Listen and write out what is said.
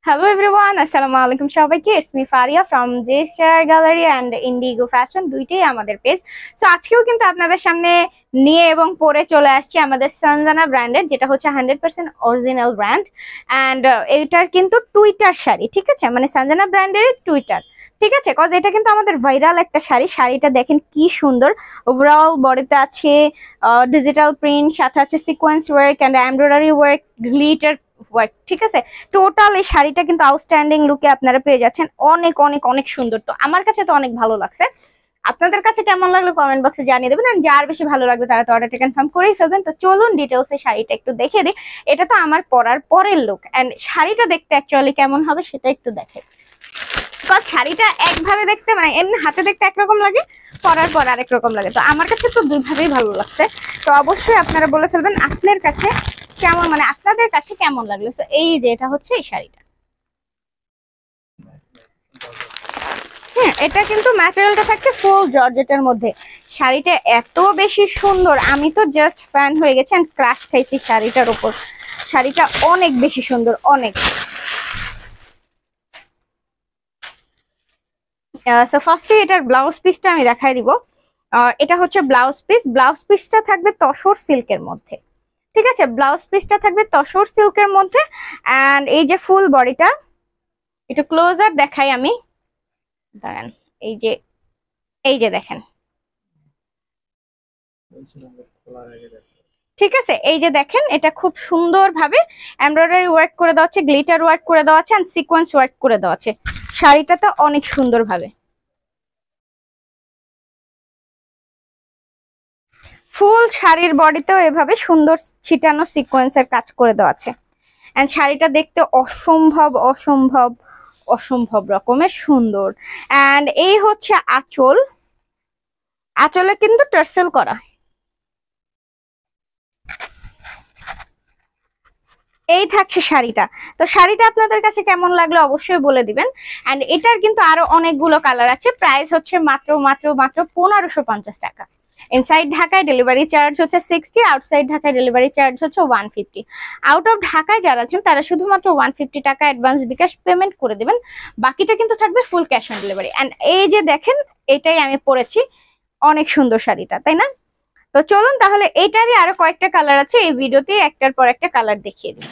Hello everyone, আসসালামু আলাইকুম সবাইকে। It's me Faria from J star gallery and Indigo fashion, দুইটাই আমাদের পেজ। সো আজকেও কিন্তু আপনাদের সামনে নিয়ে এবং পরে চলে আসছি আমাদের সঞ্জনা ব্র্যান্ডের, যেটা হচ্ছে 100% অরিজিনাল ব্র্যান্ড। অ্যান্ড এটার কিন্তু টুইটার শাড়ি, ঠিক আছে, মানে সঞ্জনা ব্র্যান্ডের টুইটার, ঠিক আছে, কজ এটা কিন্তু আমাদের ভাইরাল একটা শাড়ি। শাড়িটা দেখেন কি সুন্দর, ওভারঅল বডিতে আছে ডিজিটাল প্রিন্ট, সাথে আছে sequence work and embroidery work, glitter work, ঠিক আছে। টোটাল এই শাড়িটা কিন্তু আউটস্ট্যান্ডিং লুকে আপনারা পেয়ে যাচ্ছেন। অনেক অনেক অনেক সুন্দর, তো আমার কাছে তো অনেক ভালো লাগছে। আপনাদের কাছে কেমন লাগলো কমেন্ট বক্সে জানিয়ে দেবেন, আর যার বেশি ভালো লাগবে তারা তো অর্ডারটা কনফার্ম করেই ফেলবেন। তো চলুন ডিটেলসে শাড়িটা একটু দেখে দিই। এটা তো আমার পরার পরের লুক, এন্ড শাড়িটা দেখতে অ্যাকচুয়ালি কেমন হবে সেটা একটু দেখে। শাড়িটা একভাবে দেখতে, মানে এমনি হাতে দেখতে একরকম লাগে, পরার পর আরেক রকম লাগে। তো আমার কাছে তো দুইভাবেই ভালো লাগছে। তো অবশ্যই আপনারা বলে ফেলবেন আপনার কাছে কেমন, মানে আপনাদের কাছে কেমন লাগলো। তো এই যে এটা হচ্ছে এই শাড়িটা, এটা কিন্তু ম্যাটেরিয়ালটা থাকছে ফুল জর্জেটের মধ্যে। শাড়িটা এত বেশি সুন্দর, আমি তো জাস্ট ফ্যান হয়ে গেছি, এন্ড ক্রাশ খাইছি শাড়িটার উপর। শাড়িটা অনেক বেশি সুন্দর, অনেক। সো ফার্স্টে এটার ব্লাউজ পিসটা আমি দেখাই দিব। এটা হচ্ছে ব্লাউজ পিস। ব্লাউজ পিসটা থাকবে তসর সিল্কের মধ্যে, ঠিক আছে। ব্লাউজ পিসটা থাকবে তসর সিল্কের মধ্যে। অ্যান্ড এই যে ফুল বডিটা একটু ক্লোজার দেখাই আমি, দাঁড়ান। এই যে এই যে দেখেন, ঠিক আছে, এই যে দেখেন, এটা খুব সুন্দর ভাবে এমব্রয়ডারি ওয়ার্ক করে দেওয়া আছে, গ্লিটার ওয়ার্ক করে দেওয়া আছে, এন্ড সিকোয়েন্স ওয়ার্ক করে দেওয়া আছে। শাড়িটাতে অনেক সুন্দর ভাবে ফুল শাড়ির বডিতেও এভাবে সুন্দর ছিটানো সিকোয়েন্সের কাজ করে দেওয়া আছে। এন্ড শাড়িটা দেখতে অসম্ভব অসম্ভব অসম্ভব রকমের সুন্দর। এন্ড এই হচ্ছে আঁচল। আঁচলে কিন্তু টার্সেল করা। এই থাকছে শাড়িটা। তো শাড়িটা আপনাদের কাছে কেমন লাগলো অবশ্যই বলে দিবেন। এন্ড এটার কিন্তু আরো অনেকগুলো কালার আছে। প্রাইস হচ্ছে মাত্র মাত্র মাত্র 1550 টাকা। ইনসাইড ঢাকায় ডেলিভারি চার্জ হচ্ছে 60, আউটসাইড ঢাকায় ডেলিভারি চার্জ হচ্ছে 150। আউট অফ ঢাকায় যারা আছেন তারা শুধুমাত্র 150 টাকা অ্যাডভান্স বিকাশ পেমেন্ট করে দিবেন, বাকিটা কিন্তু থাকবে full cash on delivery. And এই যে দেখেন, এটাই আমি পরেছি, অনেক সুন্দর শাড়িটা, তাই না? তো চলুন তাহলে এটারই আরো কয়েকটা কালার আছে, এই ভিডিওতে একটার পর একটা কালার দেখিয়ে দিই।